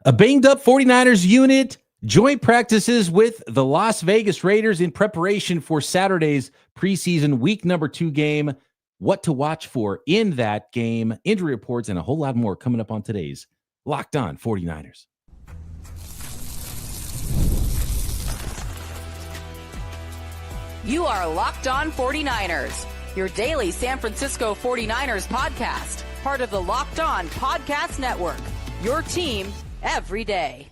A banged up 49ers unit joint practices with the Las Vegas Raiders in preparation for Saturday's preseason week number 2 game. What to watch for in that game, injury reports, and a whole lot more coming up on today's Locked On 49ers. You are Locked On 49ers, your daily San Francisco 49ers podcast, part of the Locked On Podcast Network, your team every day.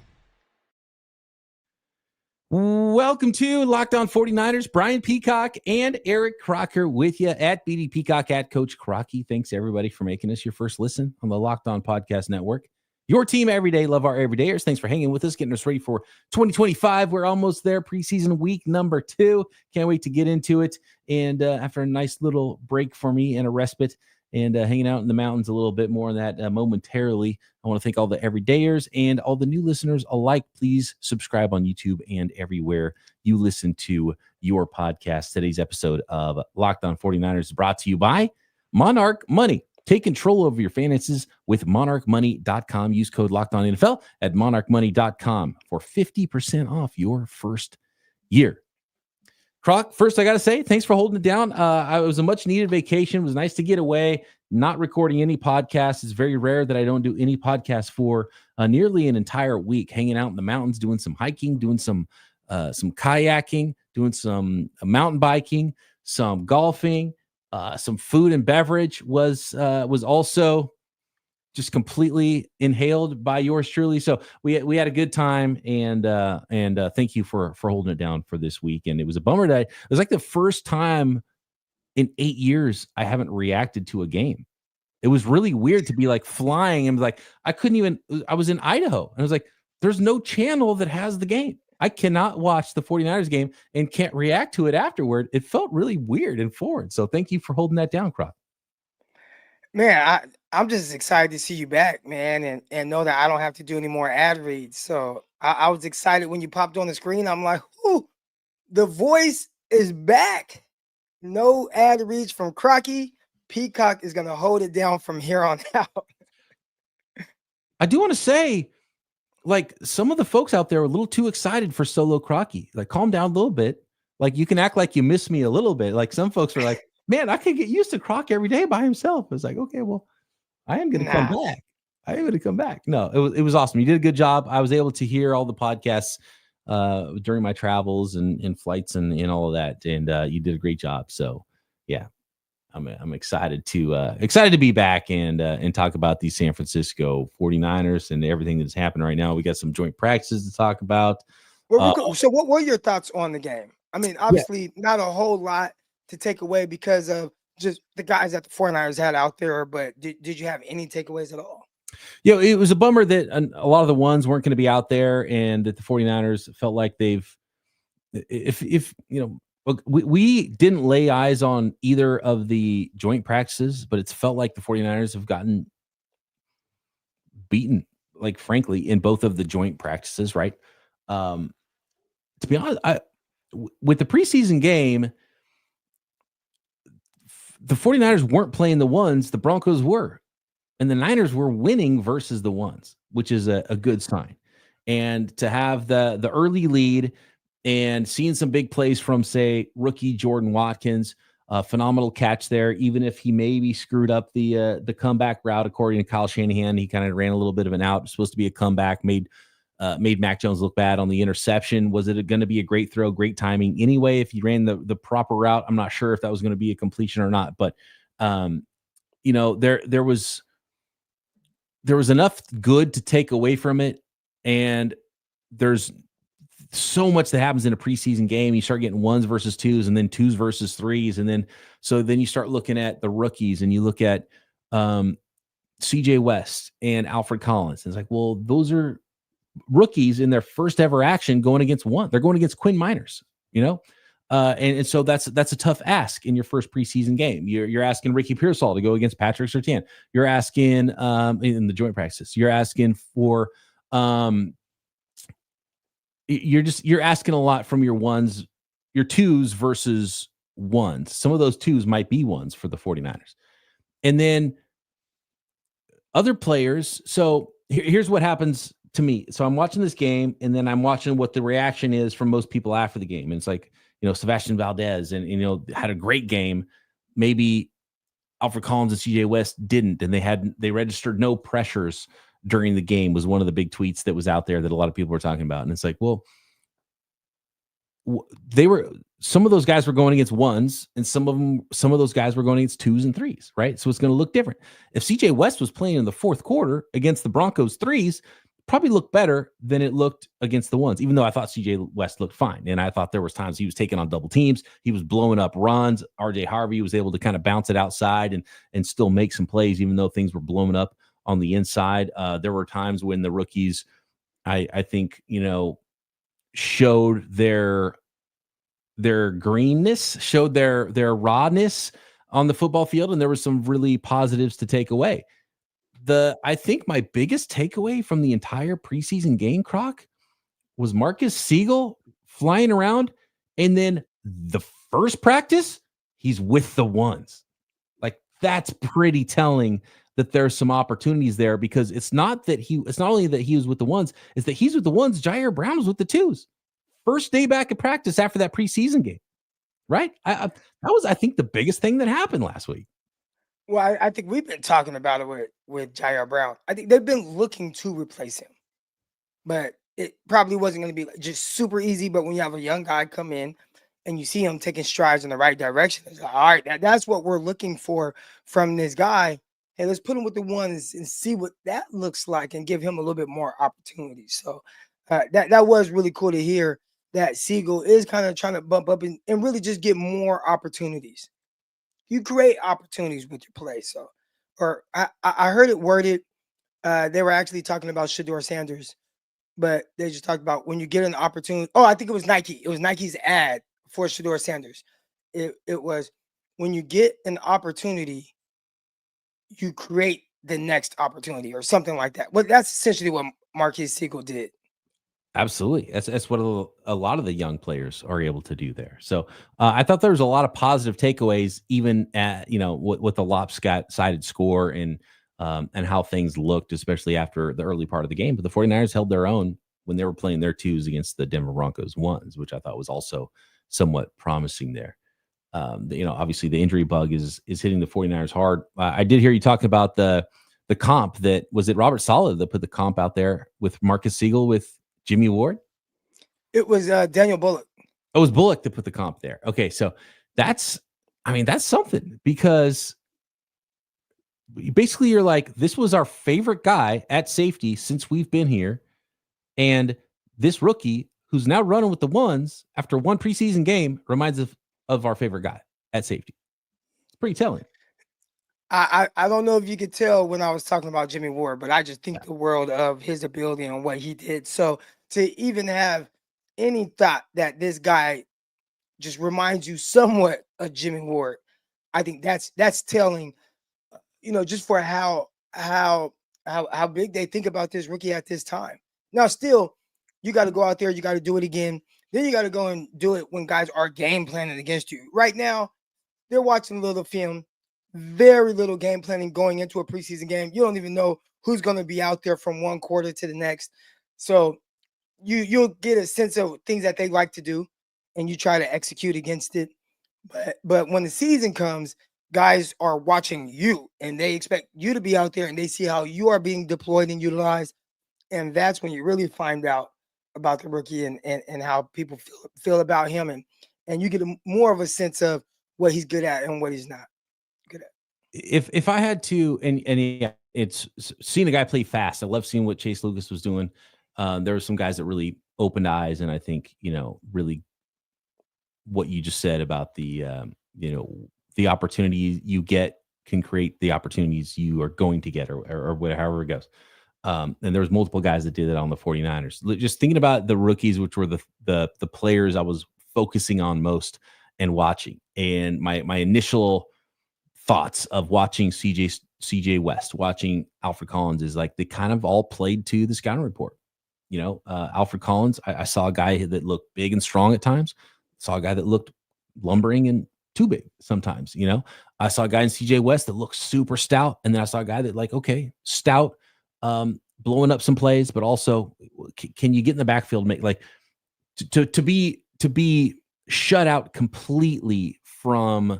Welcome to Locked On 49ers. Brian Peacock and Eric Crocker with you at BD Peacock, at Coach Crocky. Thanks everybody for making us your first listen on the Locked On Podcast Network. Your team every day. Love our everydayers. Thanks for hanging with us, getting us ready for 2025. We're almost there. Preseason week number 2. Can't wait to get into it. And after a nice little break for me and a respite and hanging out in the mountains a little bit more on that momentarily, I want to thank all the everydayers and all the new listeners alike. Please subscribe on YouTube and everywhere you listen to your podcast. Today's episode of Locked On 49ers is brought to you by Monarch Money. Take control over your finances with monarchmoney.com. Use code LOCKEDONNFL at monarchmoney.com for 50% off your first year. Croc, first I got to say, thanks for holding it down. It was a much-needed vacation. It was nice to get away, not recording any podcasts. It's very rare that I don't do any podcasts for nearly an entire week, hanging out in the mountains, doing some hiking, doing some kayaking, doing some mountain biking, some golfing. Some food and beverage was also just completely inhaled by yours truly. So we had a good time, and thank you for holding it down for this week. And it was a bummer that it was like the first time in 8 years I haven't reacted to a game. It was really weird to be like flying and like I was in Idaho and I was like, there's no channel that has the game. I cannot watch the 49ers game and can't react to it afterward. It felt really weird and foreign. So thank you for holding that down, Croc. Man, I'm just excited to see you back, man, and know that I don't have to do any more ad reads. So I was excited when you popped on the screen. I'm like, ooh, the voice is back. No ad reads from Crocky. Peacock is going to hold it down from here on out. I do want to say, like, some of the folks out there are a little too excited for Solo Crocky. Like, calm down a little bit. Like, you can act like you miss me a little bit. Like, some folks are like, man, I could get used to Croc every day by himself. I was like, okay, well, I am going to come back. I am going to come back. No, it was awesome. You did a good job. I was able to hear all the podcasts during my travels and flights and all of that. And you did a great job. So, yeah. I'm excited to be back and talk about the San Francisco 49ers and everything that's happening right now. We got some joint practices to talk about. So what were your thoughts on the game? I mean, obviously not a whole lot to take away because of just the guys that the 49ers had out there, but did you have any takeaways at all? Yeah, it was a bummer that a lot of the ones weren't going to be out there and that the 49ers felt like we didn't lay eyes on either of the joint practices, but it's felt like the 49ers have gotten beaten, like, frankly, in both of the joint practices, right? To be honest, with the preseason game, the 49ers weren't playing the ones, the Broncos were. And the Niners were winning versus the ones, which is a good sign. And to have the early lead and seeing some big plays from, say, rookie Jordan Watkins, phenomenal catch there. Even if he maybe screwed up the comeback route, according to Kyle Shanahan, he kind of ran a little bit of an out. It was supposed to be a comeback, made Mac Jones look bad on the interception. Was it going to be a great throw, great timing? Anyway, if he ran the proper route, I'm not sure if that was going to be a completion or not. But there was enough good to take away from it, and there's so much that happens in a preseason game. You start getting ones versus twos and then twos versus threes. And then you start looking at the rookies and you look at CJ West and Alfred Collins. And it's like, well, those are rookies in their first ever action going against one. They're going against Quinn Miners, and so that's a tough ask in your first preseason game. You're asking Ricky Pearsall to go against Patrick Surtain. You're asking in the joint practices. You're asking for you're asking a lot from your ones, your twos versus ones. Some of those twos might be ones for the 49ers. And then other players. So here's what happens to me. So I'm watching this game, and then I'm watching what the reaction is from most people after the game. And it's like, Sebastian Valdez and had a great game. Maybe Alfred Collins and CJ West didn't, and they registered no pressures during the game was one of the big tweets that was out there that a lot of people were talking about. And it's like, well, some of those guys were going against ones, and some of those guys were going against twos and threes, right? So it's going to look different. If CJ West was playing in the fourth quarter against the Broncos threes, probably looked better than it looked against the ones, even though I thought CJ West looked fine. And I thought there was times he was taking on double teams. He was blowing up runs. RJ Harvey was able to kind of bounce it outside and still make some plays, even though things were blowing up on the inside. There were times when the rookies, I think, showed their greenness, showed their rawness on the football field. And there were some really positives to take away. I think my biggest takeaway from the entire preseason game, Croc, was Marcus Siegel flying around. And then the first practice, he's with the ones. Like, that's pretty telling that there's some opportunities there, because it's not only that he was with the ones, it's that he's with the ones. Jair Brown was with the twos. First day back at practice after that preseason game, right? That was, I think, the biggest thing that happened last week. Well, I think we've been talking about it with Jair Brown. I think they've been looking to replace him, but it probably wasn't going to be just super easy. But when you have a young guy come in and you see him taking strides in the right direction, it's like, all right, that's what we're looking for from this guy. Hey, let's put him with the ones and see what that looks like and give him a little bit more opportunities. So that was really cool to hear that Siegel is kind of trying to bump up and really just get more opportunities. You create opportunities with your play. So, or I heard it worded. They were actually talking about Shedeur Sanders, but they just talked about when you get an opportunity. Oh, I think it was Nike. It was Nike's ad for Shedeur Sanders. It was when you get an opportunity, you create the next opportunity or something like that. Well, that's essentially what Marquise Siegel did. Absolutely. That's what a lot of the young players are able to do there. So I thought there was a lot of positive takeaways, even at, with the lopsided score and how things looked, especially after the early part of the game. But the 49ers held their own when they were playing their twos against the Denver Broncos ones, which I thought was also somewhat promising there. Obviously the injury bug is hitting the 49ers hard. I did hear you talking about the comp that was it Robert Saleh that put the comp out there with Marcus Siegel with Jimmy Ward? It was Daniel Bullock. It was Bullock that put the comp there. Okay, so that's something, because basically you're like, this was our favorite guy at safety since we've been here, and this rookie who's now running with the ones after one preseason game reminds us of our favorite guy at safety. It's pretty telling. I don't know if you could tell when I was talking about Jimmy Ward, but I just think the world of his ability and what he did. So to even have any thought that this guy just reminds you somewhat of Jimmy Ward, I think that's telling, just for how big they think about this rookie at this time. Now, still, you got to go out there, you got to do it again. Then you got to go and do it when guys are game planning against you. Right now, they're watching a little film. Very little game planning going into a preseason game. You don't even know who's going to be out there from one quarter to the next. So you'll get a sense of things that they like to do, and you try to execute against it. But when the season comes, guys are watching you, and they expect you to be out there, and they see how you are being deployed and utilized. And that's when you really find out about the rookie and how people feel about him. And you get more of a sense of what he's good at and what he's not. If I had to, and yeah, it's seeing a guy play fast. I love seeing what Chase Lucas was doing. There were some guys that really opened eyes, and I think really what you just said about the opportunity you get can create the opportunities you are going to get, or however it goes. And there was multiple guys that did it on the 49ers. Just thinking about the rookies, which were the players I was focusing on most and watching, and my initial thoughts of watching CJ West, watching Alfred Collins is like they kind of all played to the scouting report. Alfred Collins, I saw a guy that looked big and strong at times. Saw a guy that looked lumbering and too big sometimes. I saw a guy in CJ West that looked super stout, and then I saw a guy that stout, blowing up some plays, but also can you get in the backfield, make like to be shut out completely from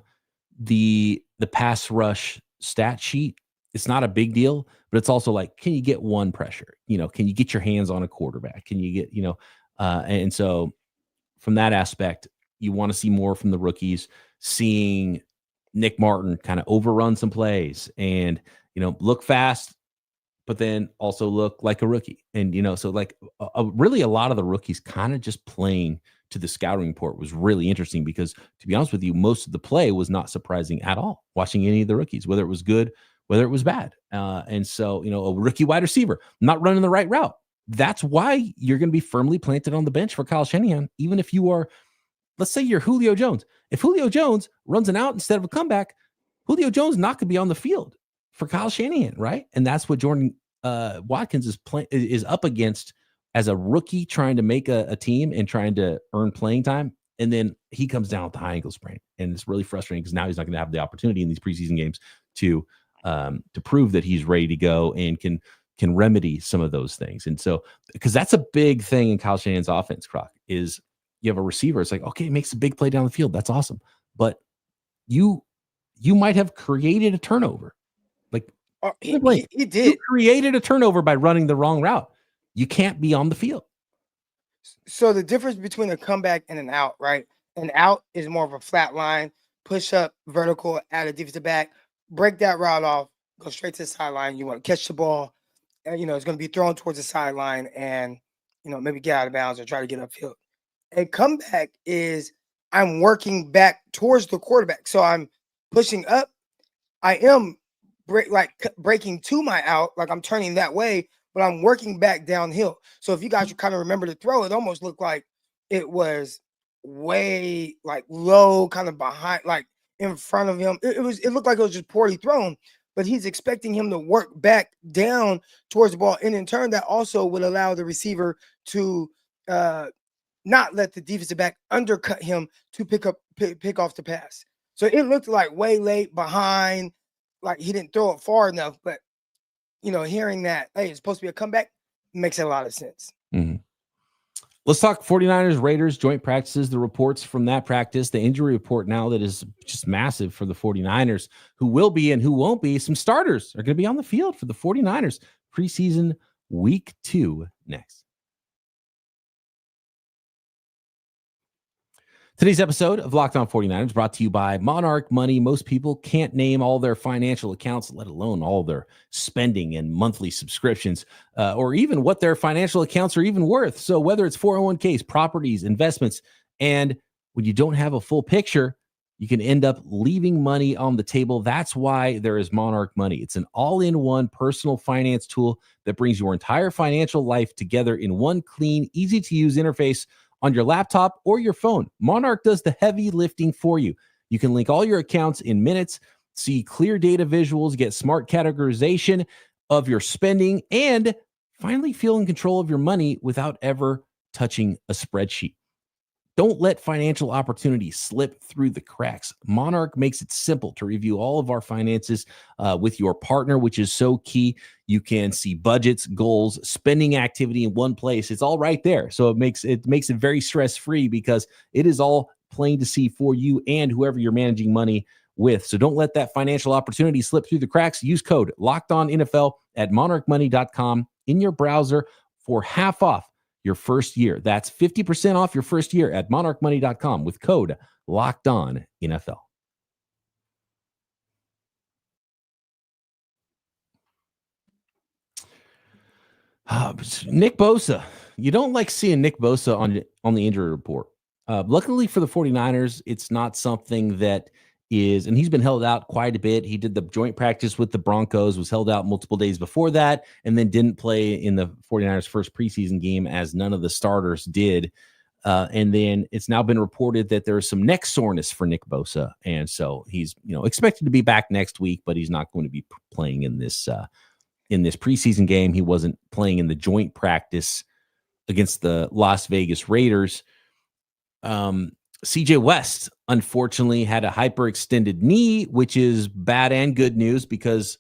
the pass rush stat sheet? It's not a big deal, but it's also like, can you get one pressure? Can you get your hands on a quarterback? Can you get, and so from that aspect, you want to see more from the rookies, seeing Nick Martin kind of overrun some plays and, look fast, but then also look like a rookie. And, so like really a lot of the rookies kind of just playing to the scouting report was really interesting because, to be honest with you, most of the play was not surprising at all, watching any of the rookies, whether it was good, whether it was bad. And so, a rookie wide receiver not running the right route. That's why you're going to be firmly planted on the bench for Kyle Shanahan, even if you are, let's say you're Julio Jones. If Julio Jones runs an out instead of a comeback, Julio Jones not going to be on the field for Kyle Shanahan, right? And that's what Jordan Watkins is up against as a rookie, trying to make a team and trying to earn playing time. And then he comes down with the high ankle sprain, and it's really frustrating because now he's not going to have the opportunity in these preseason games to prove that he's ready to go and can remedy some of those things. And so, because that's a big thing in Kyle Shanahan's offense, Croc, is you have a receiver. It's like, okay, it makes a big play down the field. That's awesome. But you might have created a turnover. Like, he did. You created a turnover by running the wrong route. You can't be on the field. So the difference between a comeback and an out, right? An out is more of a flat line, push up, vertical, add a defensive back, break that route off, go straight to the sideline. You want to catch the ball, and it's going to be thrown towards the sideline, and maybe get out of bounds or try to get upfield. A comeback is I'm working back towards the quarterback, so I'm pushing up. I am breaking to my out, like I'm turning that way, but I'm working back downhill. So if you guys kind of remember the throw, it almost looked like it was way like low, kind of behind, like in front of him. It looked like it was just poorly thrown, but he's expecting him to work back down towards the ball. And in turn, that also would allow the receiver to not let the defensive back undercut him to pick off the pass. So it looked like way late behind, like he didn't throw it far enough, but hearing that, hey, it's supposed to be a comeback makes a lot of sense. Mm-hmm. Let's talk 49ers, Raiders, joint practices, the reports from that practice, the injury report now that is just massive for the 49ers, who will be and who won't be. Some starters are going to be on the field for the 49ers preseason week 2 next. Today's episode of Locked On 49ers brought to you by Monarch Money. Most people can't name all their financial accounts, let alone all their spending and monthly subscriptions, or even what their financial accounts are even worth. So whether it's 401ks, properties, investments, and when you don't have a full picture, you can end up leaving money on the table. That's why there is Monarch Money. It's an all-in-one personal finance tool that brings your entire financial life together in one clean, easy-to-use interface on your laptop or your phone. Monarch does the heavy lifting for you. You can link all your accounts in minutes, see clear data visuals, get smart categorization of your spending, and finally feel in control of your money without ever touching a spreadsheet. Don't let financial opportunities slip through the cracks. Monarch makes it simple to review all of our finances with your partner, which is so key. You can see budgets, goals, spending activity in one place. It's all right there. So it makes it very stress-free because it is all plain to see for you and whoever you're managing money with. So don't let that financial opportunity slip through the cracks. Use code LOCKEDONNFL at monarchmoney.com in your browser for half off your first year. That's 50% off your first year at monarchmoney.com with code LOCKEDONNFL. Nick Bosa. You don't like seeing Nick Bosa on the injury report. Luckily for the 49ers, it's not something that is, and he's been held out quite a bit. He did the joint practice with the Broncos, was held out multiple days before that, and then didn't play in the 49ers' first preseason game as none of the starters did. And then it's now been reported that there is some neck soreness for Nick Bosa. And so he's, expected to be back next week, but he's not going to be playing in this preseason game. He wasn't playing in the joint practice against the Las Vegas Raiders. CJ West, unfortunately, had a hyperextended knee, which is bad and good news because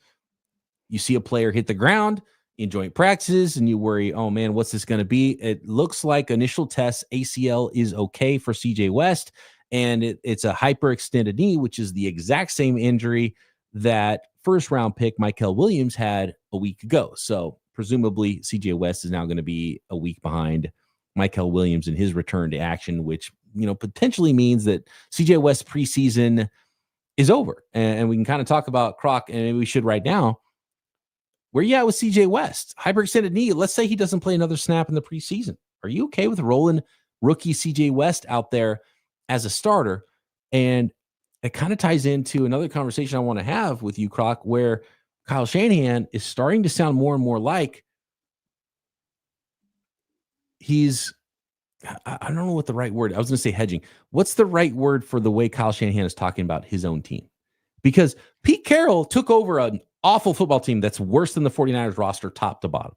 you see a player hit the ground in joint practices and you worry, oh man, what's this going to be? It looks like initial tests, ACL is okay for CJ West, and it's a hyperextended knee, which is the exact same injury that first round pick Mykel Williams had a week ago. So presumably CJ West is now going to be a week behind Mykel Williams in his return to action, which, potentially means that CJ West's preseason is over. And we can kind of talk about Croc, and maybe we should right now. Where you at with CJ West? Hyperextended knee. Let's say he doesn't play another snap in the preseason. Are you okay with rolling rookie CJ West out there as a starter? And it kind of ties into another conversation I want to have with you, Croc, where Kyle Shanahan is starting to sound more and more like he's, I don't know what the right word, I was going to say hedging. What's the right word for the way Kyle Shanahan is talking about his own team? Because Pete Carroll took over an awful football team that's worse than the 49ers roster top to bottom.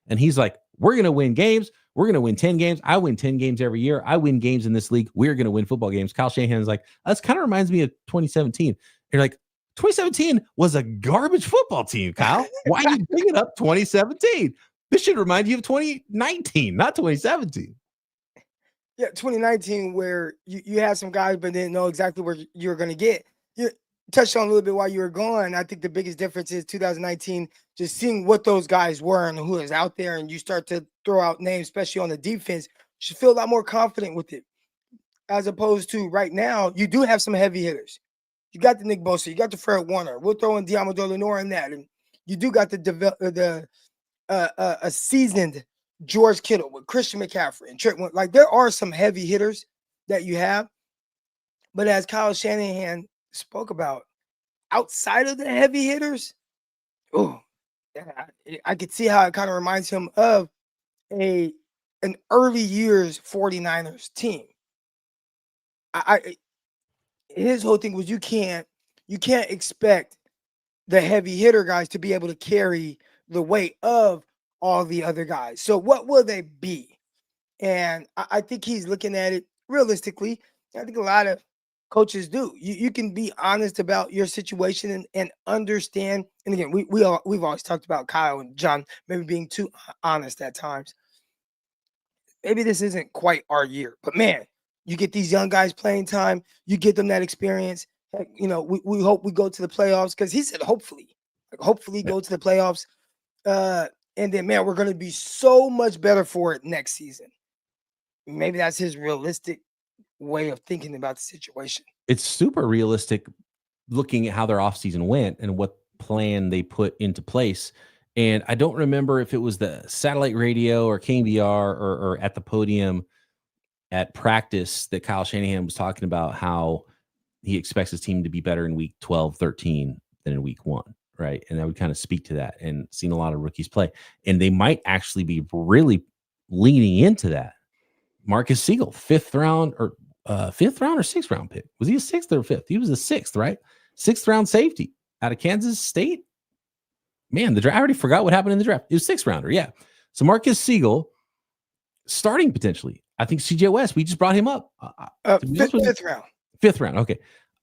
And he's like, we're going to win games. We're going to win 10 games. I win 10 games every year. I win games in this league. We're going to win football games. Kyle Shanahan's like, this kind of reminds me of 2017. You're like, 2017 was a garbage football team, Kyle. Why are you bringing up 2017? This should remind you of 2019, not 2017. Yeah, 2019, where you had some guys but didn't know exactly where you're going to get. You touched on a little bit while you were gone. I think the biggest difference is 2019, just seeing what those guys were and who is out there, and you start to throw out names, especially on the defense. You should feel a lot more confident with it, as opposed to right now. You do have some heavy hitters. You got the Nick Bosa, you got the Fred Warner. We'll throw in Diamondo Lenore in that, and you do got a seasoned George Kittle with Christian McCaffrey and Trent. Like, there are some heavy hitters that you have, but as Kyle Shanahan spoke about, outside of the heavy hitters, I could see how it kind of reminds him of an early years 49ers team. His whole thing was you can't expect the heavy hitter guys to be able to carry the weight of all the other guys. So what will they be? And I think he's looking at it realistically. I think a lot of coaches do. You can be honest about your situation and understand. And again, we've always talked about Kyle and John maybe being too honest at times. Maybe this isn't quite our year, but man, you get these young guys playing time. You get them that experience. Heck, we hope we go to the playoffs, because he said hopefully go to the playoffs. And then, man, we're going to be so much better for it next season. Maybe that's his realistic way of thinking about the situation. It's super realistic looking at how their offseason went and what plan they put into place. And I don't remember if it was the satellite radio or KBR or at the podium at practice that Kyle Shanahan was talking about how he expects his team to be better in week 12, 13 than in week 1. Right. And I would kind of speak to that, and seen a lot of rookies play, and they might actually be really leaning into that. Marcus Siegel, 5th round or 6th round pick. Was he a 6th or 5th? He was a 6th, right? 6th round safety out of Kansas State. Man, I already forgot what happened in the draft. It was 6th rounder. Yeah. So Marcus Siegel starting potentially. I think CJ West, we just brought him up. 5th round. 5th round. Okay.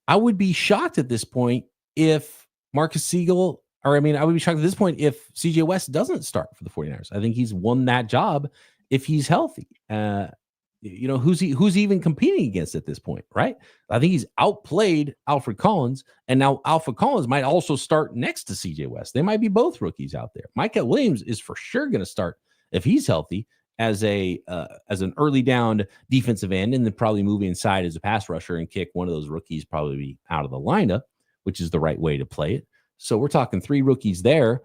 I would be shocked at this point if Marcus Siegel, I would be shocked at this point if CJ West doesn't start for the 49ers. I think he's won that job if he's healthy. Who's he even competing against at this point, right? I think he's outplayed Alfred Collins, and now Alfred Collins might also start next to CJ West. They might be both rookies out there. Mykel Williams is for sure going to start if he's healthy as an early down defensive end, and then probably move inside as a pass rusher and kick one of those rookies probably out of the lineup, which is the right way to play it. So we're talking 3 rookies there,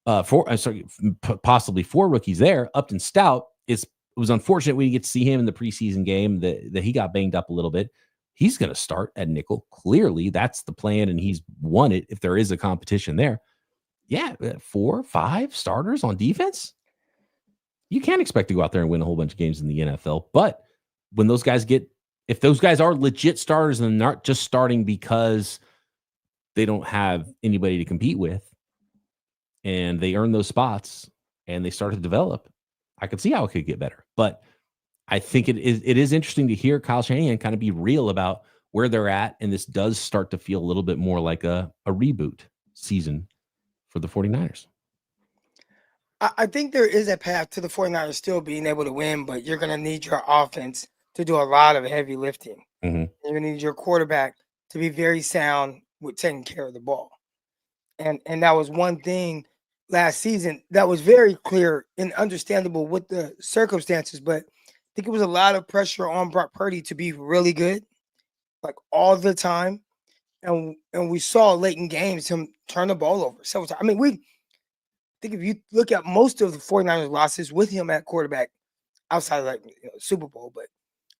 possibly 4 rookies there. Upton Stout, it was unfortunate we didn't get to see him in the preseason game that he got banged up a little bit. He's going to start at nickel. Clearly, that's the plan, and he's won it if there is a competition there. Yeah, 4, 5 starters on defense. You can't expect to go out there and win a whole bunch of games in the NFL. But when those guys if those guys are legit starters and not just starting because they don't have anybody to compete with, and they earn those spots and they start to develop, I could see how it could get better. But I think it is interesting to hear Kyle Shanahan kind of be real about where they're at. And this does start to feel a little bit more like a reboot season for the 49ers. I think there is a path to the 49ers still being able to win, but you're going to need your offense to do a lot of heavy lifting. Mm-hmm. You're going to need your quarterback to be very sound with taking care of the ball. And that was one thing last season that was very clear and understandable with the circumstances, but I think it was a lot of pressure on Brock Purdy to be really good, like all the time. And we saw late in games him turn the ball over several times. I mean, I think if you look at most of the 49ers losses with him at quarterback outside of Super Bowl, but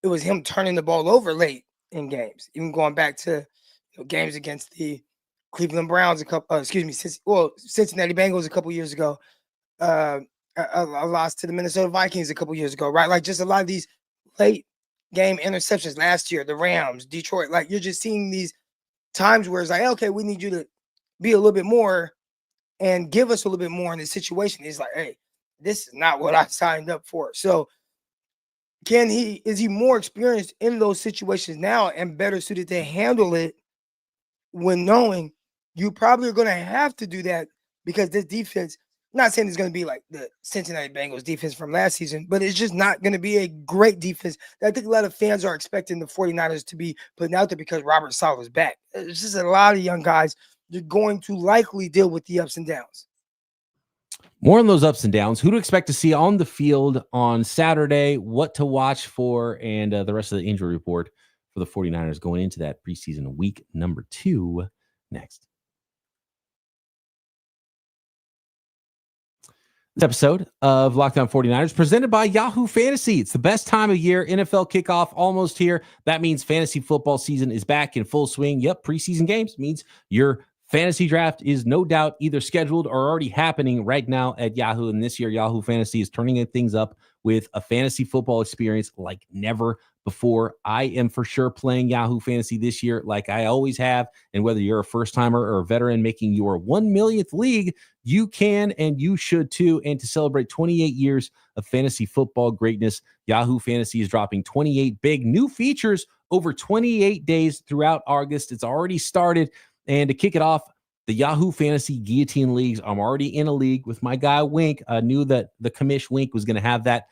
it was him turning the ball over late in games, even going back to games against the Cleveland Browns Cincinnati Bengals a couple years ago, a loss to the Minnesota Vikings a couple years ago, right? Like just a lot of these late game interceptions last year, the Rams, Detroit, like you're just seeing these times where it's like, okay, we need you to be a little bit more and give us a little bit more in this situation. He's like, hey, this is not what I signed up for. So is he more experienced in those situations now and better suited to handle it when knowing you probably are going to have to do that because this defense, not saying it's going to be like the Cincinnati Bengals defense from last season, but it's just not going to be a great defense that I think a lot of fans are expecting the 49ers to be putting out there because Robert Saleh is back. It's just a lot of young guys. You're going to likely deal with the ups and downs. More on those ups and downs. Who to expect to see on the field on Saturday, what to watch for, and the rest of the injury report for the 49ers going into that preseason week number 2 next. This episode of Locked On 49ers presented by Yahoo Fantasy. It's the best time of year. NFL kickoff almost here. That means fantasy football season is back in full swing. Yep, preseason games means your fantasy draft is no doubt either scheduled or already happening right now at Yahoo. And this year, Yahoo Fantasy is turning things up with a fantasy football experience like never before. I am for sure playing Yahoo Fantasy this year like I always have. And whether you're a first-timer or a veteran making your 1 millionth league, you can and you should too. And to celebrate 28 years of fantasy football greatness, Yahoo Fantasy is dropping 28 big new features over 28 days throughout August. It's already started. And to kick it off, the Yahoo Fantasy Guillotine Leagues. I'm already in a league with my guy Wink. I knew that the commish Wink was going to have that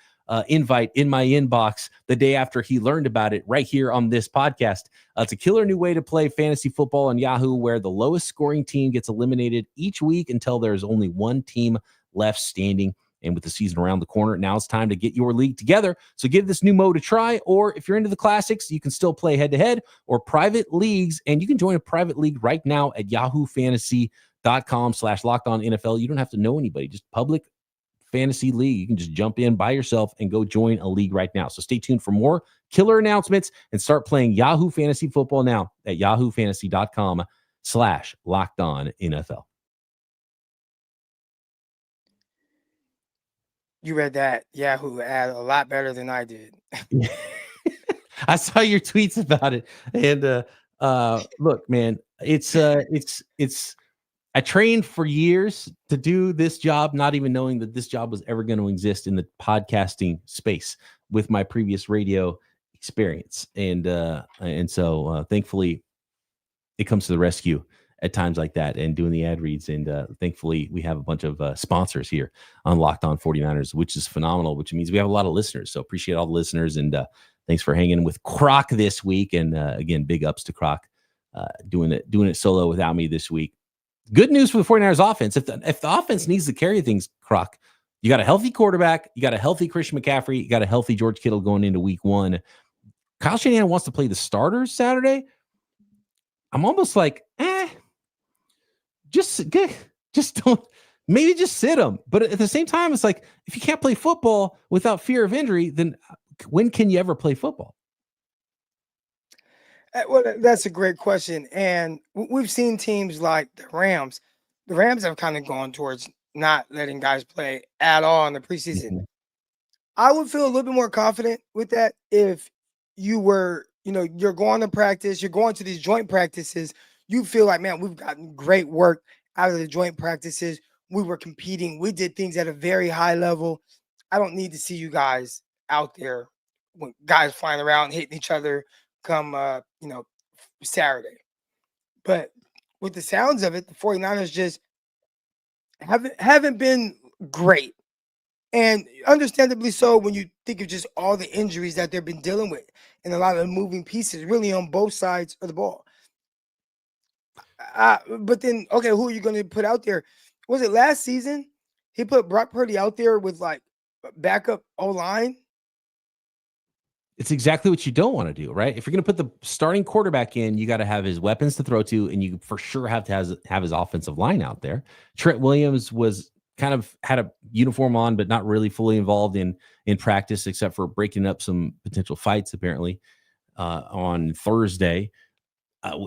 invite in my inbox the day after he learned about it right here on this podcast. It's a killer new way to play fantasy football on Yahoo where the lowest scoring team gets eliminated each week until there's only one team left standing. And with the season around the corner, now it's time to get your league together. So give this new mode a try, or if you're into the classics, you can still play head-to-head or private leagues, and you can join a private league right now at yahoofantasy.com/lockedonnfl. You don't have to know anybody, just public fantasy league. You can just jump in by yourself and go join a league right now. So stay tuned for more killer announcements and start playing Yahoo Fantasy Football now at yahoofantasy.com/lockedonnfl. You read that Yahoo ad a lot better than I did. I saw your tweets about it. And look, man, it's I trained for years to do this job, not even knowing that this job was ever going to exist in the podcasting space with my previous radio experience. And so thankfully it comes to the rescue at times like that and doing the ad reads. And thankfully we have a bunch of sponsors here on Locked On 49ers, which is phenomenal, which means we have a lot of listeners. So appreciate all the listeners. And thanks for hanging with Croc this week. And again, big ups to Croc doing it solo without me this week. Good news for the 49ers offense. If the offense needs to carry things, Croc, you got a healthy quarterback, you got a healthy Christian McCaffrey, you got a healthy George Kittle going into week 1. Kyle Shanahan wants to play the starters Saturday. I'm almost like, just don't, maybe just sit them. But at the same time, it's like, if you can't play football without fear of injury, then when can you ever play football? Well, that's a great question. And we've seen teams like the Rams. The Rams have kind of gone towards not letting guys play at all in the preseason. Mm-hmm. I would feel a little bit more confident with that if you were, you're going to practice, you're going to these joint practices. You feel like, man, we've gotten great work out of the joint practices. We were competing. We did things at a very high level. I don't need to see you guys out there when guys flying around hitting each other come Saturday. But with the sounds of it, the 49ers just haven't been great. And understandably so when you think of just all the injuries that they've been dealing with and a lot of moving pieces really on both sides of the ball. But then, okay, who are you going to put out there? Was it last season? He put Brock Purdy out there with like backup O-line. It's exactly what you don't want to do, right? If you're going to put the starting quarterback in, you got to have his weapons to throw to, and you for sure have to have his offensive line out there. Trent Williams was kind of had a uniform on, but not really fully involved in practice, except for breaking up some potential fights, apparently, on Thursday.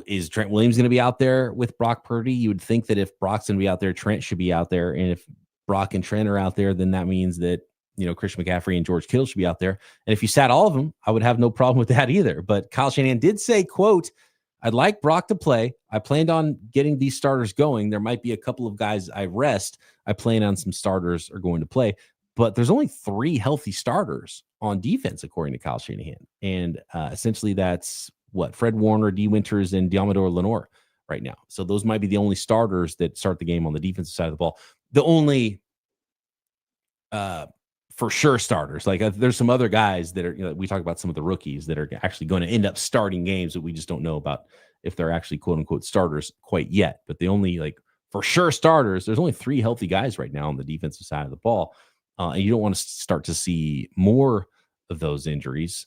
Is Trent Williams going to be out there with Brock Purdy? You would think that if Brock's going to be out there, Trent should be out there. And if Brock and Trent are out there, then that means that, Christian McCaffrey and George Kittle should be out there. And if you sat all of them, I would have no problem with that either. But Kyle Shanahan did say, quote, "I'd like Brock to play. I planned on getting these starters going. There might be a couple of guys I rest. I plan on some starters are going to play. But there's only 3 healthy starters on defense, according to Kyle Shanahan. And essentially that's Fred Warner, D. Winters, and Diamador Lenore right now. So those might be the only starters that start the game on the defensive side of the ball. The only for sure starters. Like there's some other guys that are, we talk about some of the rookies that are actually going to end up starting games that we just don't know about if they're actually quote unquote starters quite yet. But the only for sure starters, there's only 3 healthy guys right now on the defensive side of the ball. And you don't want to start to see more of those injuries.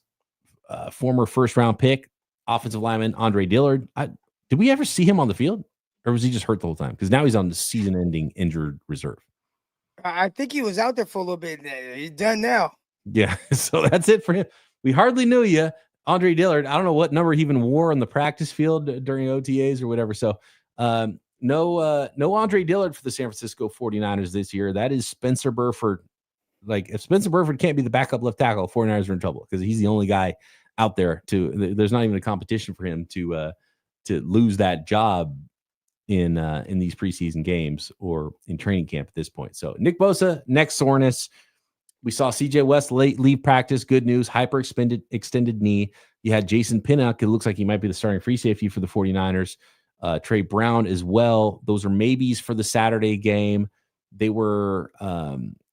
Former first round pick, offensive lineman Andre Dillard. Did we ever see him on the field, or was he just hurt the whole time? Because now he's on the season-ending injured reserve. I think he was out there for a little bit. He's done now. Yeah, so that's it for him. We hardly knew you, Andre Dillard. I don't know what number he even wore on the practice field during OTAs or whatever. So no Andre Dillard for the San Francisco 49ers this year. That is Spencer Burford. If Spencer Burford can't be the backup left tackle, 49ers are in trouble because he's the only guy out there there's not even a competition for him to lose that job in these preseason games or in training camp at this point. So Nick Bosa, neck soreness. We saw CJ West leave practice. Good news. Extended knee. You had Jason Pinnock. It looks like he might be the starting free safety for the 49ers. Trey Brown as well. Those are maybes for the Saturday game. They were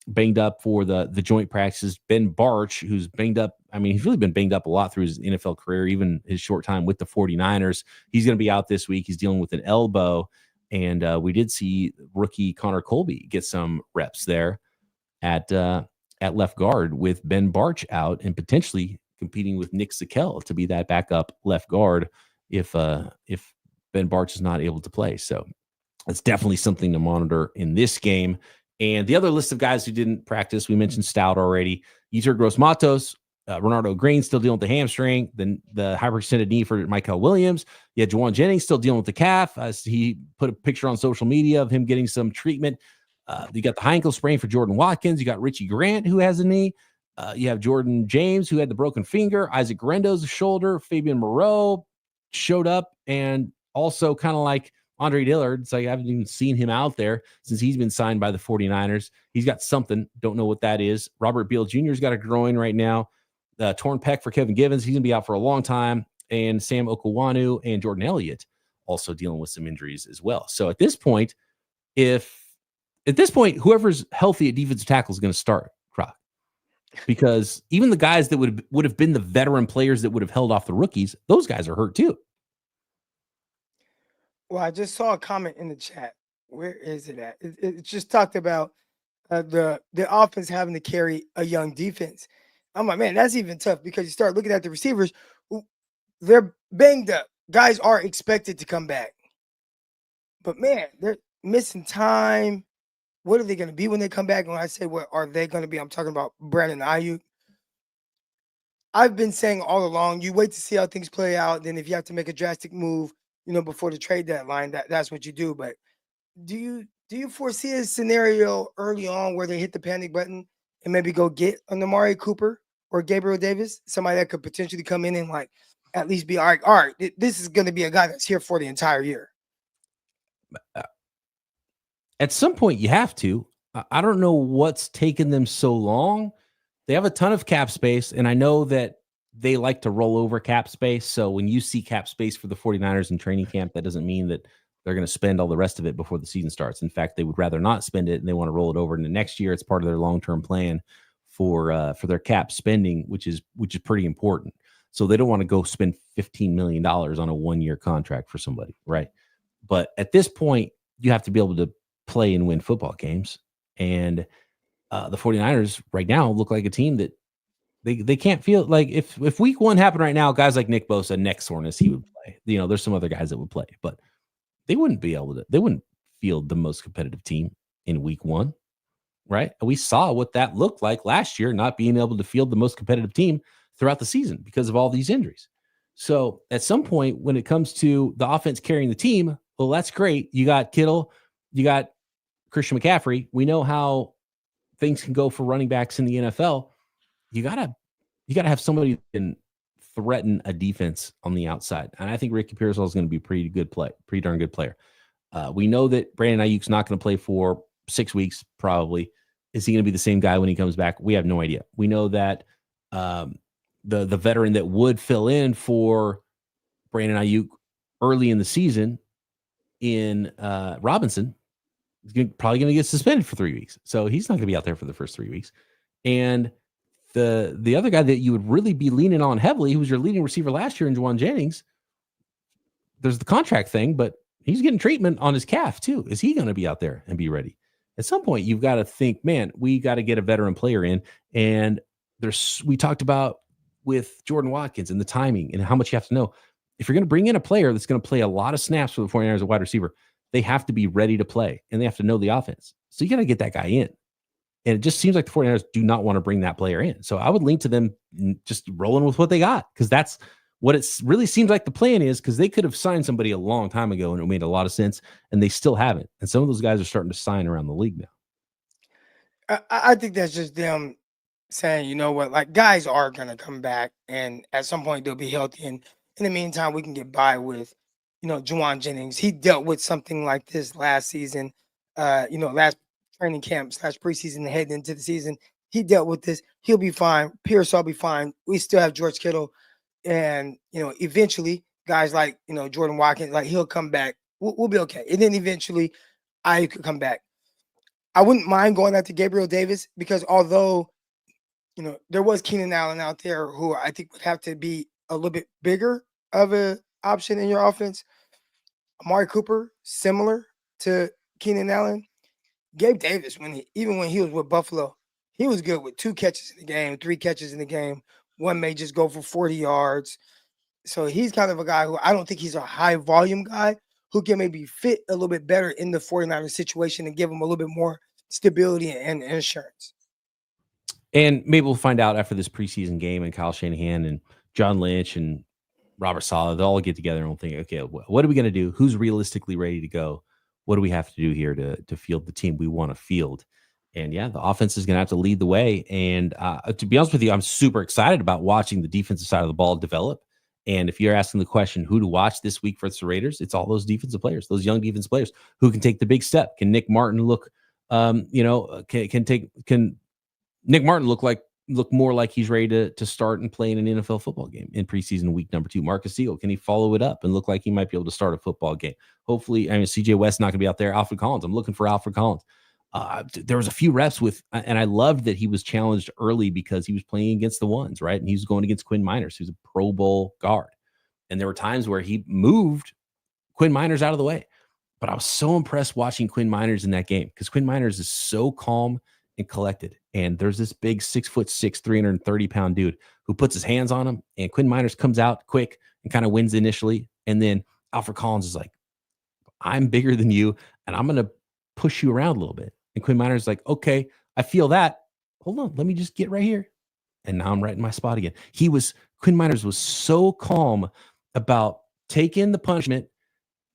banged up for the joint practices. Ben Barch, who's banged up. I mean, he's really been banged up a lot through his NFL career, even his short time with the 49ers. He's going to be out this week. He's dealing with an elbow. And we did see rookie Connor Colby get some reps there at left guard with Ben Barch out and potentially competing with Nick Zakelj to be that backup left guard if Ben Barch is not able to play. So that's definitely something to monitor in this game. And the other list of guys who didn't practice, we mentioned Stout already. Yetur Gross-Matos, Renardo Green still dealing with the hamstring, then the hyperextended knee for Michael Williams. You had Juwan Jennings still dealing with the calf. He put a picture on social media of him getting some treatment. You got the high ankle sprain for Jordan Watkins. You got Richie Grant, who has a knee. You have Jordan James, who had the broken finger. Isaac Guerendo's shoulder. Fabian Moreau showed up, and also kind of like Andre Dillard. It's like I haven't even seen him out there since he's been signed by the 49ers. He's got something. Don't know what that is. Robert Beal Jr.'s got a groin right now. Torn pec for Kevin Givens. He's going to be out for a long time. And Sam Okuwanu and Jordan Elliott also dealing with some injuries as well. So at this point, whoever's healthy at defensive tackle is going to start, Croc. Because even the guys that would have been the veteran players that would have held off the rookies, those guys are hurt too. Well, I just saw a comment in the chat. Where is it at? It just talked about the offense having to carry a young defense. I'm like, man, that's even tough because you start looking at the receivers. They're banged up. Guys are expected to come back. But, man, they're missing time. What are they going to be when they come back? When I say what are they going to be, I'm talking about Brandon Ayuk. I've been saying all along, you wait to see how things play out. Then if you have to make a drastic move, before the trade deadline, that's what you do. But do you foresee a scenario early on where they hit the panic button and maybe go get an Amari Cooper or Gabriel Davis, somebody that could potentially come in and at least be all right, this is going to be a guy that's here for the entire year? At some point, you have to. I don't know what's taken them so long. They have a ton of cap space, and I know that they like to roll over cap space. So when you see cap space for the 49ers in training camp, that doesn't mean that they're going to spend all the rest of it before the season starts. In fact, they would rather not spend it, and they want to roll it over into next year. It's part of their long-term plan for their cap spending, which is pretty important. So they don't want to go spend $15 million on a 1-year contract for somebody, right? But at this point, you have to be able to play and win football games. And the 49ers right now look like a team that they can't feel like if week 1 happened right now, guys like Nick Bosa, neck soreness, he would play. There's some other guys that would play, but they wouldn't field the most competitive team in week 1, right? We saw what that looked like last year, not being able to field the most competitive team throughout the season because of all these injuries. So at some point, when it comes to the offense carrying the team, well, that's great. You got Kittle, you got Christian McCaffrey. We know how things can go for running backs in the NFL. You gotta have somebody who can threaten a defense on the outside. And I think Ricky Pearsall is going to be pretty darn good player. We know that Brandon Ayuk's not going to play for 6 weeks, probably. Is he going to be the same guy when he comes back? We have no idea. We know that the veteran that would fill in for Brandon Ayuk early in the season in Robinson is probably going to get suspended for 3 weeks. So he's not going to be out there for the first 3 weeks. And the other guy that you would really be leaning on heavily, who was your leading receiver last year in Juwan Jennings, there's the contract thing, but he's getting treatment on his calf too. Is he going to be out there and be ready? At some point, you've got to think, man, we got to get a veteran player in. And we talked about with Jordan Watkins and the timing and how much you have to know. If you're going to bring in a player that's going to play a lot of snaps for the 49ers as a wide receiver, they have to be ready to play and they have to know the offense. So you got to get that guy in. And it just seems like the 49ers do not want to bring that player in. So I would lean to them just rolling with what they got, because that's what it really seems like the plan is, because they could have signed somebody a long time ago and it made a lot of sense, and they still haven't. And some of those guys are starting to sign around the league now. I think that's just them saying, you know what, like guys are going to come back and at some point they'll be healthy. And in the meantime, we can get by with, Juwan Jennings. He dealt with something like this last season, last training camp / preseason heading into the season. He dealt with this. He'll be fine. Pearsall will be fine. We still have George Kittle. And, eventually guys like, Jordan Watkins, like he'll come back. We'll be okay. And then eventually I could come back. I wouldn't mind going after Gabriel Davis, because although, there was Keenan Allen out there who I think would have to be a little bit bigger of an option in your offense. Amari Cooper, similar to Keenan Allen. Gabe Davis, even when he was with Buffalo, he was good with 2 catches in the game, 3 catches in the game. One may just go for 40 yards. So he's kind of a guy who I don't think he's a high volume guy who can maybe fit a little bit better in the 49ers situation and give him a little bit more stability and insurance. And maybe we'll find out after this preseason game, and Kyle Shanahan and John Lynch and Robert Saleh, they'll all get together and we'll think, okay, what are we going to do? Who's realistically ready to go? What do we have to do here to field the team we want to field? And yeah, the offense is going to have to lead the way. And to be honest with you, I'm super excited about watching the defensive side of the ball develop. And if you're asking the question, who to watch this week for the Raiders, it's all those defensive players, those young defensive players who can take the big step. Can Nick Martin look, can Nick Martin look more like he's ready to start and play in an NFL football game in preseason week number 2? Marcus Siegel, can he follow it up and look like he might be able to start a football game? Hopefully, CJ West's not going to be out there. Alfred Collins, I'm looking for Alfred Collins. There was a few reps with, and I loved that he was challenged early because he was playing against the ones, right? And he was going against Quinn Miners, who's a Pro Bowl guard. And there were times where he moved Quinn Miners out of the way. But I was so impressed watching Quinn Miners in that game, because Quinn Miners is so calm and collected. And there's this big 6'6", 330-pound dude who puts his hands on him, and Quinn Miners comes out quick and kind of wins initially. And then Alfred Collins is like, I'm bigger than you, and I'm going to push you around a little bit. And Quinn Miners is like, okay, I feel that. Hold on, let me just get right here. And now I'm right in my spot again. Quinn Miners was so calm about taking the punishment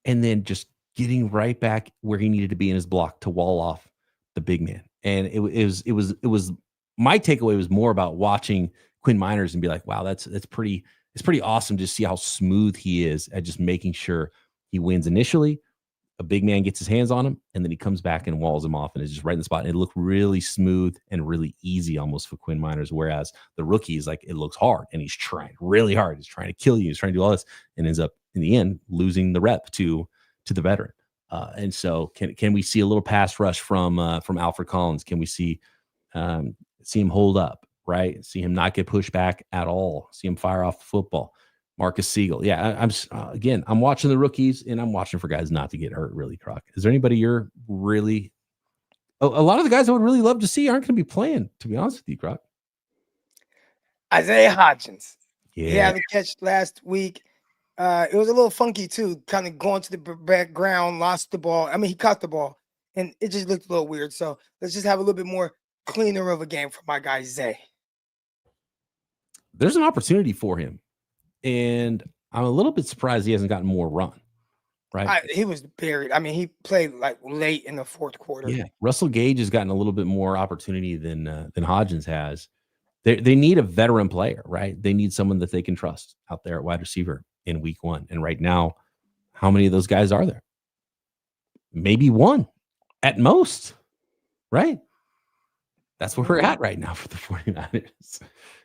and then just getting right back where he needed to be in his block to wall off the big man. And it was my takeaway was more about watching Quinn Miners and be like, wow, it's pretty awesome to see how smooth he is at just making sure he wins initially. A big man gets his hands on him, and then he comes back and walls him off and is just right in the spot. And it looked really smooth and really easy almost for Quinn Miners, whereas the rookie is like, it looks hard, and he's trying really hard. He's trying to kill you. He's trying to do all this, and ends up in the end losing the rep to the veteran. And so can we see a little pass rush from Alfred Collins? Can we see him hold up, right? See him not get pushed back at all. See him fire off the football. Marcus Siegel. Yeah, I'm watching the rookies, and I'm watching for guys not to get hurt, really, Croc. Is there anybody you're really – a lot of the guys I would really love to see aren't going to be playing, to be honest with you, Croc. Isaiah Hodgins. Yeah. He had a catch last week. It was a little funky, too, kind of going to the background, lost the ball. I mean, he caught the ball, and it just looked a little weird. So let's just have a little bit more cleaner of a game for my guy, Zay. There's an opportunity for him, and I'm a little bit surprised he hasn't gotten more run, right? He was buried. I mean, he played like late in the fourth quarter. Yeah, Russell Gage has gotten a little bit more opportunity than Hodgins has. They need a veteran player, right? They need someone that they can trust out there at wide receiver in week one. And right now, how many of those guys are there? Maybe one at most, right? That's where we're at right now for the 49ers.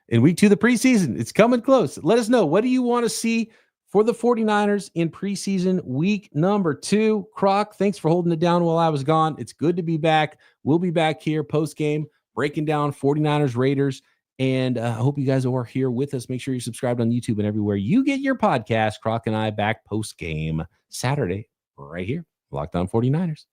In week 2, the preseason, it's coming close. Let us know. What do you want to see for the 49ers in preseason week number 2? Croc, thanks for holding it down while I was gone. It's good to be back. We'll be back here post-game, breaking down 49ers Raiders. And I hope you guys are here with us. Make sure you're subscribed on YouTube and everywhere you get your podcast. Croc and I back post-game Saturday right here. Locked On 49ers.